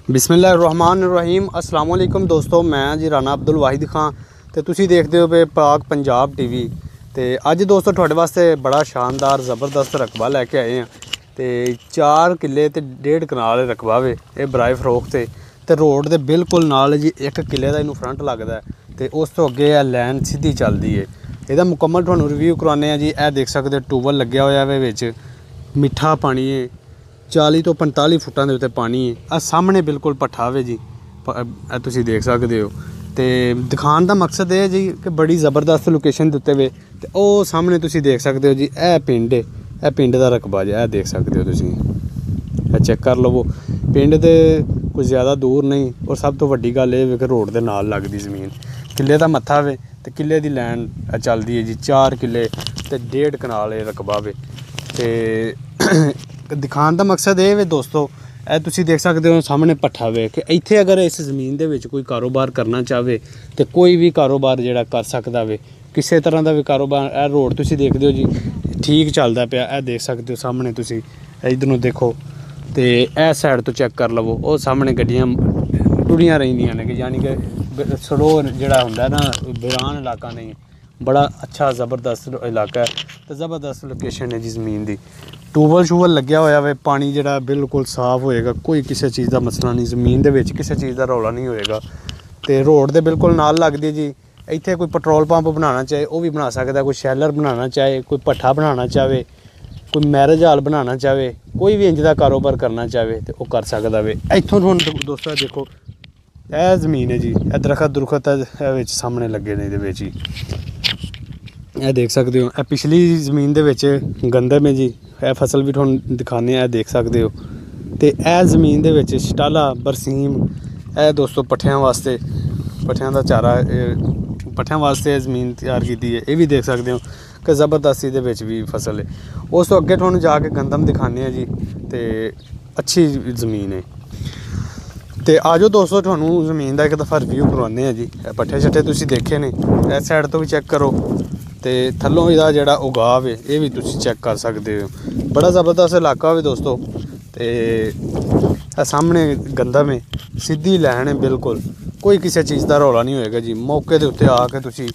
बिस्मिल्लाहिर्रहमानिर्रहीम। अस्सलाम वालेकुम दोस्तों, मैं जी राना अब्दुल वाहिद खां ते तुसी देखदे हो पे पाक पंजाब टीवी। ते अज दोस्तों तुहाडे वास्ते बड़ा शानदार ज़बरदस्त रकबा लैके आए हैं। ते 4 किले ते 1.5 कनाल रकबा वे ये बराए फरोख्त ते रोड दे बिल्कुल नाल जी 1 किले दा इनू फ्रंट लगदा है ते उस तो अगे लैन सीधी चलदी है। इहदा मुकम्मल तुहानू रिव्यू करवाने हैं जी। ए देख सकदे हो ट्यूबवैल लग्या होया वे विच, मिठा पानी है, 40 तो 45 फुटां दे उत्ते पानी है। आ सामने बिल्कुल भट्ठा वे जी, तुसी देख सकदे हो। ते दिखाने दा मकसद है जी कि बड़ी ज़बरदस्त लोकेशन दे उत्ते वे। ते ओह सामने तुसी देख सकदे हो जी, ए पिंड है, ए पिंड दा रकबा जी, ए देख सकदे हो तुसी, ए चेक कर लवो। पिंड दे कोई ज़्यादा दूर नहीं और सब तो वड्डी गल एह वे कि रोड दे नाल लगदी ज़मीन, किले दा मत्था वे ते किले दी लैन चलदी है जी। 4 किले ते 1.5 कनाल रकबा वे। ते दिखाने का मकसद ये वे दोस्तों, ए तुसी देख सकते हो सामने भट्ठा वे कि इत्थे अगर इस ज़मीन दे विच कोई कारोबार करना चाहे तो कोई भी कारोबार जिहड़ा कर सकदा वे, किसी तरह का भी कारोबार। ए रोड तुसी देखदे हो जी ठीक चलदा पिया, ए देख सकते हो सामने तुसी, इधर नूं देखो तो ए साइड तो चेक कर लवो, वो सामने गड्डियां टुरियां रहिंदियां ने कि यानी कि स्लो जिहड़ा हुंदा ना, वीरान इलाका नहीं, बड़ा अच्छा ज़बरदस्त इलाका है तो ज़बरदस्त लोकेशन है जी ज़मीन दी। ट्यूबवैल शूबल लग्या होया वे, पानी जिहड़ा बिल्कुल साफ होएगा, कोई किसी चीज़ का मसला नहीं, ज़मीन दे विच किसी चीज़ का रौला नहीं होएगा। तो रोड दे बिल्कुल नाल लगदी जी। इत्थे कोई पेट्रोल पंप बनाना चाहे वह भी बना सकदा, कोई शैलर बनाना चाहे, कोई भट्ठा बनाना चाहे, कोई मैरिज हाल बनाना चाहे, कोई भी इंज दा कारोबार करना चाहे तो वह कर सकदा वे। इत्थों तुहानू दोस्तों देखो ए ज़मीन है जी, ए दरखत दुरखत विच सामने लगे ने इहदे विच ही, ए देख सकते हो। ए पिछली ज़मीन दे विच गंदम है जी, ए फसल भी तुहानू दिखाने, ए देख सकते हो। तो ए ज़मीन दे विच शटाला बरसीम, ए दोस्तों पट्ठियां वास्ते, पट्ठियां दा चारा, पट्ठियां वास्ते ज़मीन तैयार की है, ये भी देख सकते हो कि ज़बरदस्त इहदे विच भी फसल है। उस तो अगे तुहानू जाके गंदम दिखाने जी, तो अच्छी ज़मीन है। तो आजो दोस्तों तुहानू ज़मीन का एक दफ़ा रिव्यू करवाने जी। पट्ठे शट्ठे तुसी देखे ने, इस साइड तो भी चेक करो, तो थल्लों इहदा जिहड़ा उगाव है ये भी तुसी चेक कर सकते हो। बड़ा ज़बरदस्त इलाका भी दोस्तों। तो सामने गंदम है, सीधी लैन है बिल्कुल, कोई किसी चीज़ का रौला नहीं होएगा जी। मौके के उत्ते आके तुसी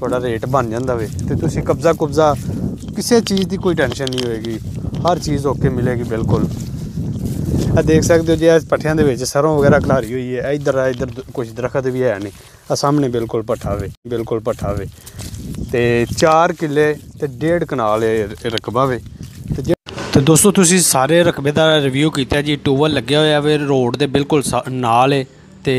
थोड़ा रेट बन जाता वे तो तुसी कब्जा कुब्जा किसी चीज़ की कोई टेंशन नहीं होएगी, हर चीज़ ओके मिलेगी बिल्कुल। देख सकते हो जी, पट्ठियां दे विच सरों वगैरह खलारी हुई है, इधर कुछ दरखत भी है नहीं, सामने बिल्कुल भट्ठा वे, बिल्कुल भट्ठा वे। तो 4 किले ते 1.5 कनाल रकबा वे। तो दोस्तों तुसी सारे रकबे का रिव्यू किया जी। ट्यूबवैल लग्या होया वे, रोड दे बिल्कुल नाल है, तो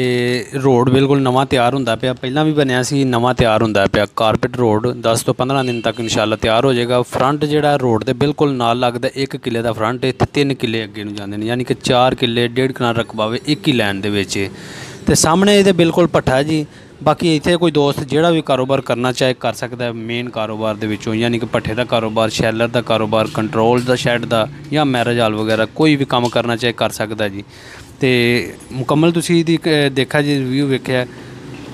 रोड बिल्कुल नवां तैयार होंदा पिया, पहलां भी बनिया सी, नवां तैयार होंदा पिया। कारपेट रोड 10 तो 15 दिन तक इंशाल्लाह तैयार हो जाएगा। फ्रंट जिहड़ा रोड दे बिल्कुल नाल लगदा 1 किले का फ्रंट है, 3 किले अगे नूं जांदे ने, यानी कि 4 किले 1.5 कनाल रकबा वे एक ही लैन दे विच। ते सामने इहदे बिल्कुल भट्ठा है जी। बाकी इत्थे कोई दोस्त जिहड़ा भी कारोबार करना चाहे कर सकता है, मेन कारोबार दे विचों, यानी कि भट्ठे का कारोबार, शैलर का कारोबार, कंट्रोल दा शैड का या मैरिज हाल वगैरह कोई भी काम करना चाहे कर सकता जी। तो मुकम्मल तुसी इहदी देखा जी, रिव्यू वेख्या,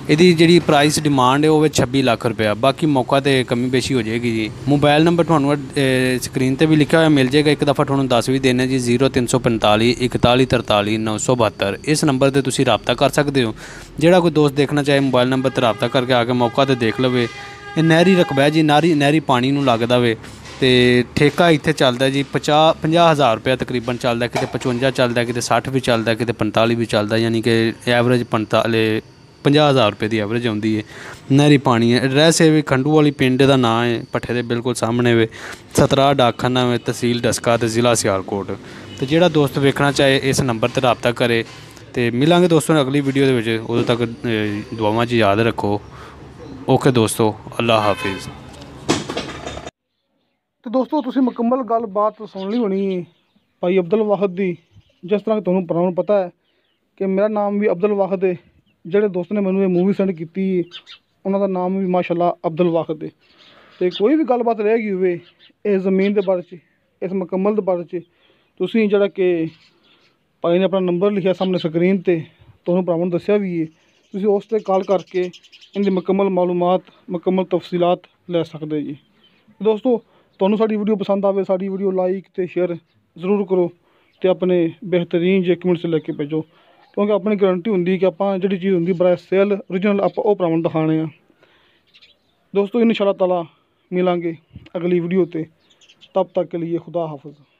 इहदी जिहड़ी प्राइस डिमांड है वह 26 लाख रुपया। बाकी मौका तो कमी बेशी हो जाएगी जी। मोबाइल नंबर तुहानू स्क्रीन पर भी लिखा हुआ मिल जाएगा, एक दफ़ा तुहानू दस भी देने जी, 0345 41 43 972। इस नंबर पर तुसी राबता कर सकते हो। जिहड़ा कोई दोस्त देखना चाहे मोबाइल नंबर पर राबता करके आके मौका तो देख लवे। ये नहरी रकबा है जी, नहरी पानी नूं लगदा वे। तो ठेका इत्थे चलदा जी 50,000 रुपया तकरीबन चलदा, किते 55 चलदा, किते 60 भी चलदा, किते 45 भी चलदा, यानी कि एवरेज 50,000 रुपये की एवरेज आउंदी है। नहरी पानी है। एड्रैस है भी खंडू वाली पिंड का नाम है, भट्ठे के बिल्कुल सामने वे, 17 डाकखाना वे, तहसील डस्का ते ज़िला सियालकोट। तो जिहड़ा दोस्त वेखना चाहे इस नंबर पर राबता करे। तो मिलांगे दोस्तों अगली वीडियो दे विच, उदों तक दुआवां च याद रखो। ओके दोस्तों, अल्लाह हाफिज़। तो दोस्तों तुसी मुकम्मल गलबात सुन ली होनी भाई अब्दुल वाहिद दी। जिस तरह तुहानू भरावां नूं पता है कि मेरा नाम भी अब्दुल वाहिद है, जिहड़े दोस्त ने मैनू ये मूवी सेंड की उन्हां दा नाम भी माशाअल्लाह अब्दुल वाहिद है। तो कोई भी गलबात रह गई होवे इस ज़मीन के बारे च, इस मुकम्मल के बारे च, तुसी जिहड़ा कि भाई ने अपना नंबर लिखा सामने स्क्रीन पर, तुहानू भरावां नूं दस्सिया भी है, तुसी उस पर कॉल करके इनकी मुकम्मल मालूमात, मुकम्मल तफसीलात लै सकदे जी। दोस्तों तुहानू साडी वीडियो पसंद आवे, साडी वीडियो लाइक तो शेयर ज़रूर करो, तो अपने बेहतरीन जे कमेंट्स लेके भेजो, ਕਿਉਂਕਿ ਆਪਣੀ ਗਰੰਟੀ ਹੁੰਦੀ ਕਿ ਆਪਾਂ ਜਿਹੜੀ ਚੀਜ਼ ਹੁੰਦੀ ਬੜਾ ਸੇਲ ਓਰੀਜਨਲ ਆਪਾਂ ਉਹ ਭਰਾਵਾਂ ਨੂੰ ਦਿਖਾਉਣੇ ਆ। ਦੋਸਤੋ ਇਨਸ਼ਾ ਅੱਲਾਹ ਤਾਲਾ ਮਿਲਾਂਗੇ ਅਗਲੀ ਵੀਡੀਓ 'ਤੇ। तब तक के लिए खुदा हाफिज़।